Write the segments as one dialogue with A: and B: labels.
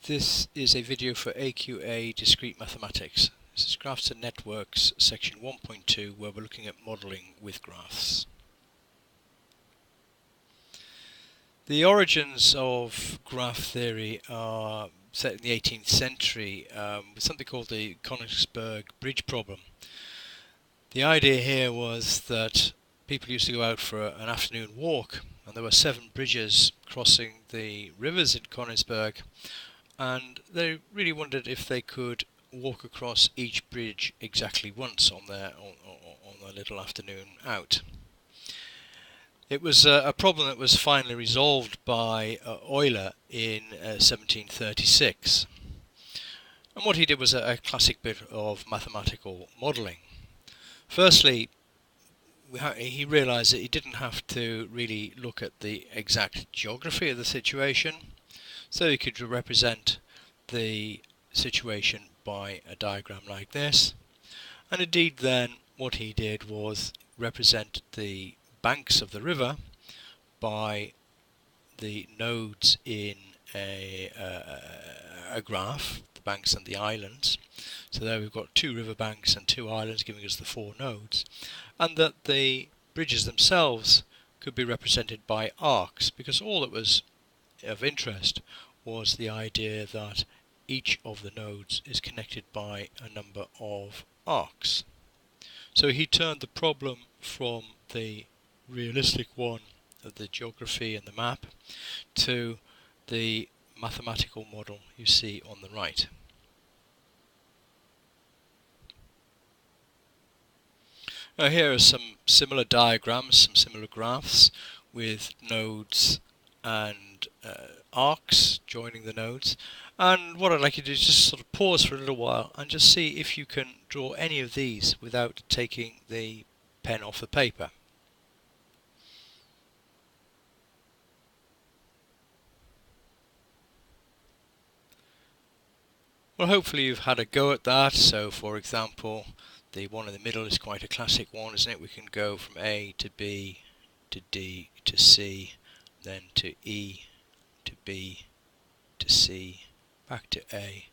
A: This is a video for AQA Discrete Mathematics. This is Graphs and Networks section 1.2, where we're looking at modelling with graphs. The origins of graph theory are set in the 18th century with something called the Königsberg Bridge problem. The idea here was that people used to go out for an afternoon walk, and there were 7 bridges crossing the rivers in Königsberg, and they really wondered if they could walk across each bridge exactly once on their little afternoon out. It was a problem that was finally resolved by Euler in 1736. And what he did was a classic bit of mathematical modelling. Firstly, he realised that he didn't have to really look at the exact geography of the situation, so he could represent the situation by a diagram like this. And indeed then what he did was represent the banks of the river by the nodes in a graph, the banks and the islands. So there we've got 2 river banks and 2 islands giving us the 4 nodes, and that the bridges themselves could be represented by arcs, because all that was of interest was the idea that each of the nodes is connected by a number of arcs. So he turned the problem from the realistic one of the geography and the map to the mathematical model you see on the right. Now here are some similar diagrams, some similar graphs with nodes and arcs joining the nodes, and what I'd like you to do is just sort of pause for a little while and just see if you can draw any of these without taking the pen off the paper. Well, hopefully you've had a go at that. So for example, the one in the middle is quite a classic one, isn't it? We can go from A to B to D to C, then to E to B to C, back to A,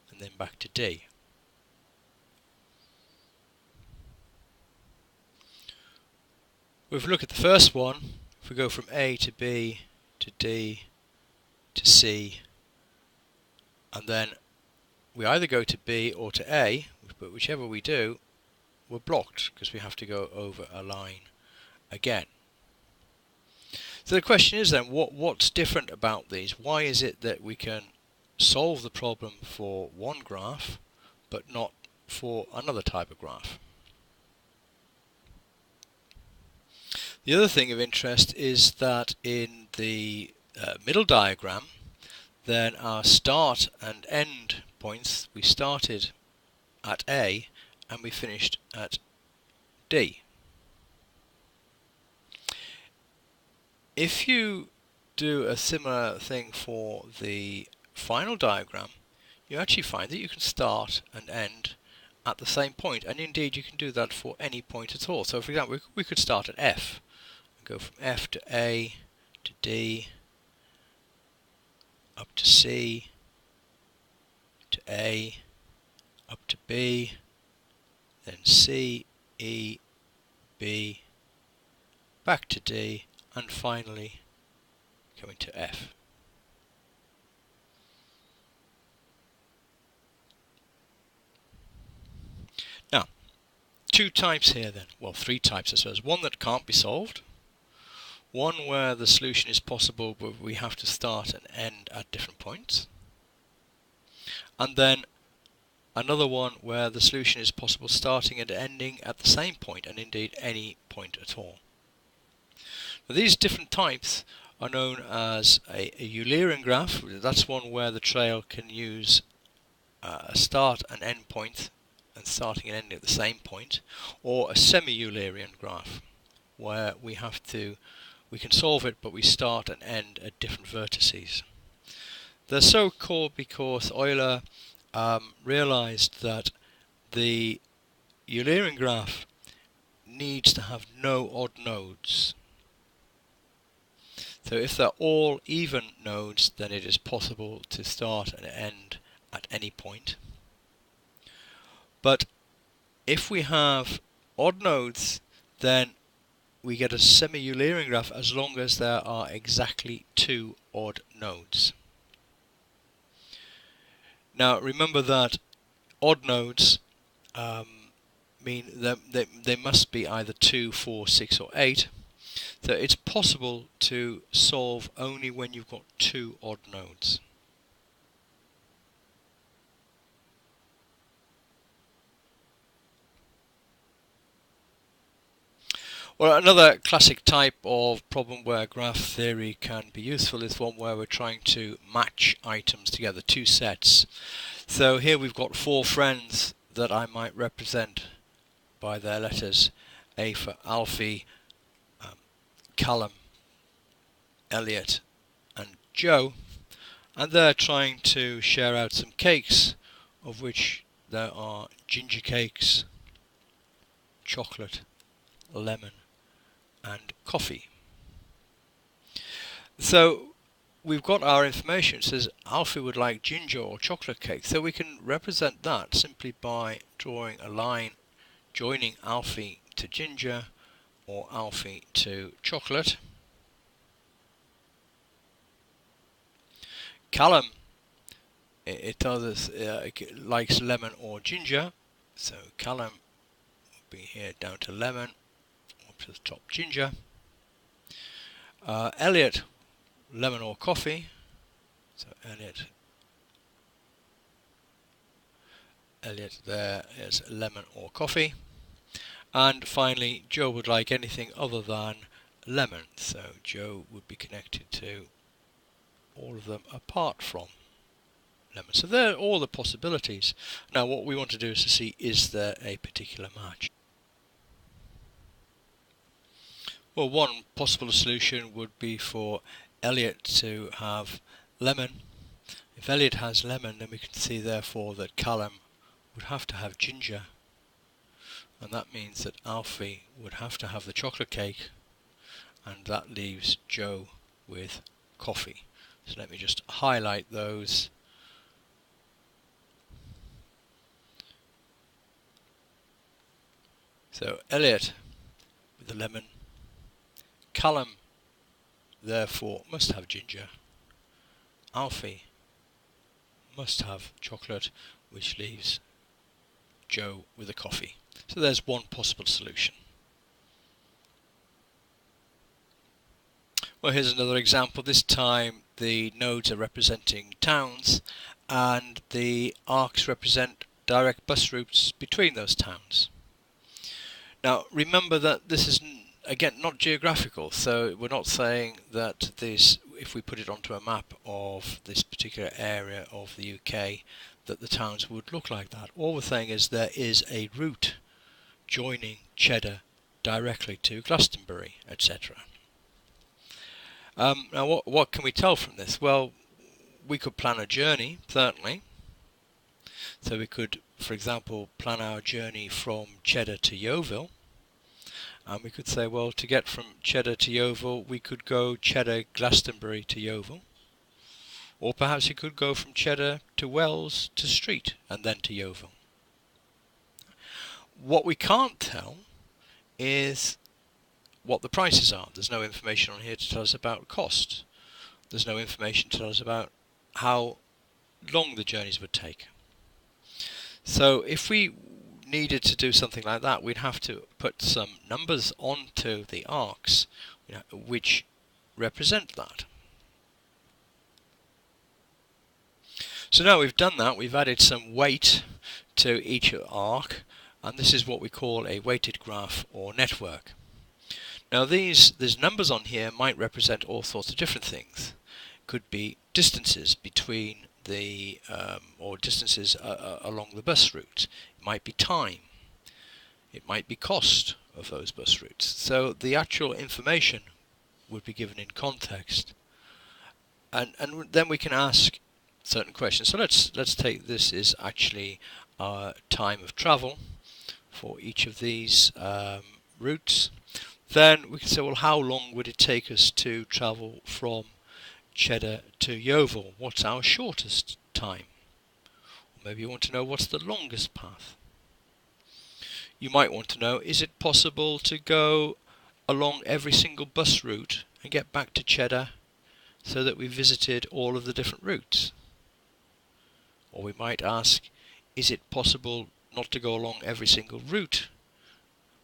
A: and then back to D. If we look at the first one, if we go from A to B to D to C, and then we either go to B or to A, but whichever we do, we're blocked because we have to go over a line again. So the question is then, what's different about these? Why is it that we can solve the problem for one graph but not for another type of graph? The other thing of interest is that in the middle diagram, then our start and end points, we started at A and we finished at D. If you do a similar thing for the final diagram, you actually find that you can start and end at the same point, and indeed you can do that for any point at all. So for example, we could start at F and go from F to A to D up to C to A up to B, then C, E, B, back to D, and finally coming to F. Now, 2 types here then, well 3 types I suppose. One that can't be solved, one where the solution is possible but we have to start and end at different points, and then another one where the solution is possible starting and ending at the same point, and indeed any point at all. Now, these different types are known as a Eulerian graph. That's one where the trail can use a start and end point and starting and ending at the same point, or a semi-Eulerian graph where we can solve it but we start and end at different vertices. They're so called because Euler realized that the Eulerian graph needs to have no odd nodes. So if they're all even nodes, then it is possible to start and end at any point. But if we have odd nodes, then we get a semi-Eulerian graph as long as there are exactly 2 odd nodes. Now remember that odd nodes mean that they must be either 2, 4, 6 or 8. So it's possible to solve only when you've got 2 odd nodes. Well, another classic type of problem where graph theory can be useful is one where we're trying to match items together, 2 sets. So here we've got 4 friends that I might represent by their letters, A for Alfie, Callum, Elliot and Joe, and they're trying to share out some cakes, of which there are ginger cakes, chocolate, lemon and coffee. So we've got our information. It says Alfie would like ginger or chocolate cake, so we can represent that simply by drawing a line joining Alfie to ginger or Alfie to chocolate. Callum, it likes lemon or ginger, so Callum will be here down to lemon, up to the top ginger. Elliot, lemon or coffee, so Elliot there is lemon or coffee. And finally, Joe would like anything other than lemon, so Joe would be connected to all of them apart from lemon. So there are all the possibilities. Now what we want to do is to see, is there a particular match? Well, one possible solution would be for Elliot to have lemon. If Elliot has lemon, then we can see therefore that Callum would have to have ginger, and that means that Alfie would have to have the chocolate cake, and that leaves Joe with coffee. So let me just highlight those. So Elliot with the lemon, Callum therefore must have ginger, Alfie must have chocolate, which leaves Joe with a coffee. So there's one possible solution. Well, here's another example. This time the nodes are representing towns and the arcs represent direct bus routes between those towns. Now remember that this is again not geographical, so we're not saying that this, if we put it onto a map of this particular area of the UK, that the towns would look like that. All we're saying is there is a route joining Cheddar directly to Glastonbury, etc. Now what can we tell from this? Well, we could plan a journey, certainly. So we could, for example, plan our journey from Cheddar to Yeovil. And we could say, well, to get from Cheddar to Yeovil, we could go Cheddar, Glastonbury to Yeovil. Or perhaps you could go from Cheddar to Wells to Street and then to Yeovil. What we can't tell is what the prices are. There's no information on here to tell us about cost. There's no information to tell us about how long the journeys would take. So if we needed to do something like that, we'd have to put some numbers onto the arcs, which represent that. So now we've done that, we've added some weight to each arc, and this is what we call a weighted graph or network. Now these numbers on here might represent all sorts of different things. Could be distances between the or distances along the bus route. It might be time. It might be cost of those bus routes. So the actual information would be given in context, and then we can ask certain questions. So let's take this is actually our time of travel for each of these routes. then we can say, well, how long would it take us to travel from Cheddar to Yeovil? What's our shortest time? Or maybe you want to know what's the longest path. You might want to know, is it possible to go along every single bus route and get back to Cheddar so that we visited all of the different routes? Or we might ask, is it possible not to go along every single route,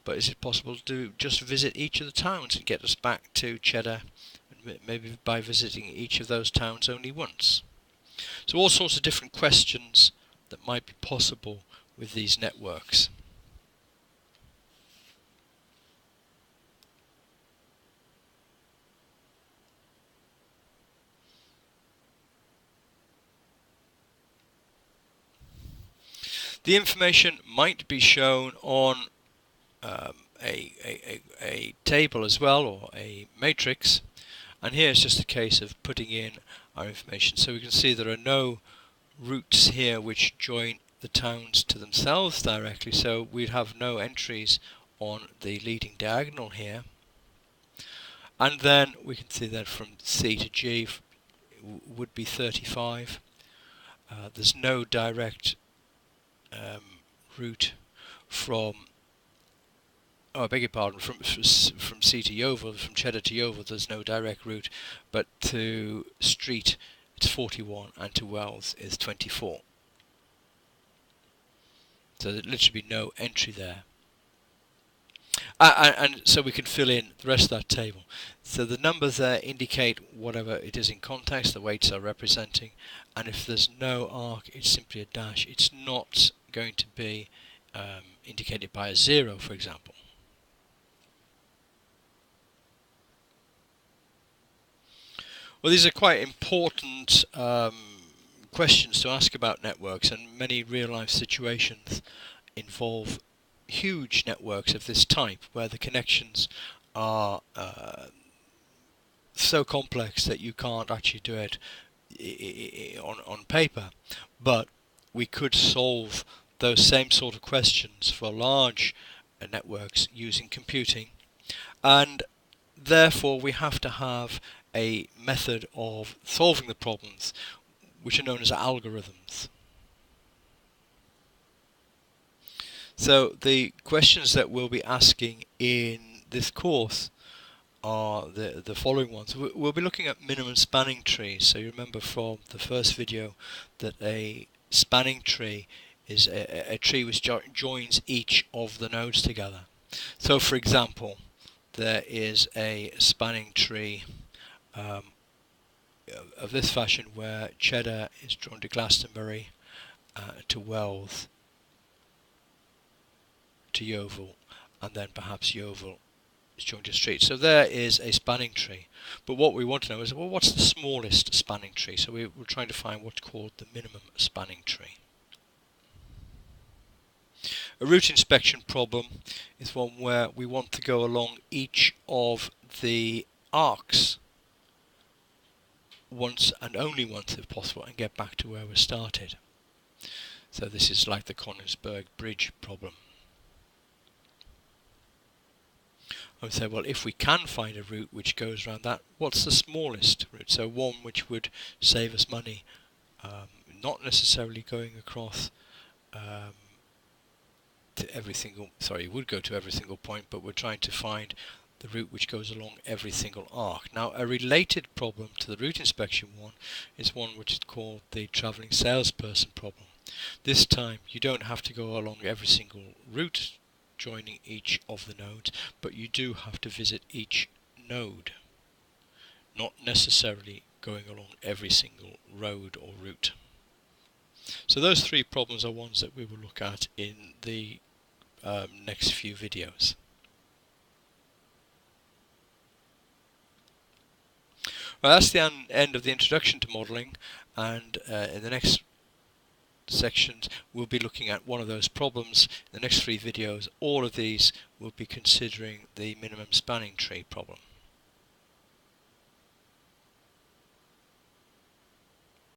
A: but is it possible to just visit each of the towns and get us back to Cheddar, maybe by visiting each of those towns only once? So all sorts of different questions that might be possible with these networks. The information might be shown on a table as well, or a matrix, and here it's just a case of putting in our information. So we can see there are no routes here which join the towns to themselves directly, so we'd have no entries on the leading diagonal here. And then we can see that from C to G would be 35. There's no direct route from, I beg your pardon, from C to Yeovil, from Cheddar to Yeovil there's no direct route, but to Street it's 41 and to Wells is 24. So there'd literally be no entry there. And so we can fill in the rest of that table. So the numbers there indicate whatever it is in context, the weights are representing, and if there's no arc it's simply a dash. It's not going to be indicated by a 0, for example. Well, these are quite important questions to ask about networks, and many real-life situations involve huge networks of this type where the connections are so complex that you can't actually do it on paper, but we could solve those same sort of questions for large networks using computing, and therefore we have to have a method of solving the problems which are known as algorithms. So the questions that we'll be asking in this course are the following ones. We'll be looking at minimum spanning trees. So you remember from the first video that a spanning tree is a tree which joins each of the nodes together. So for example, there is a spanning tree of this fashion where Cheddar is drawn to Glastonbury, to Wells, to Yeovil, and then perhaps Yeovil is joined to Street. So there is a spanning tree. But what we want to know is, well, what's the smallest spanning tree? So we're trying to find what's called the minimum spanning tree. A route inspection problem is one where we want to go along each of the arcs once and only once if possible and get back to where we started. So this is like the Königsberg Bridge problem. I would say, well, if we can find a route which goes around that, what's the smallest route? So one which would save us money, not necessarily going across to every single, sorry, it would go to every single point, but we're trying to find the route which goes along every single arc. Now, a related problem to the route inspection one is one which is called the travelling salesperson problem. This time you don't have to go along every single route joining each of the nodes, but you do have to visit each node, not necessarily going along every single road or route. So those three problems are ones that we will look at in the next few videos. Well, that's the end of the introduction to modelling, and in the next sections we'll be looking at one of those problems. In the next 3 videos, all of these will be considering the minimum spanning tree problem.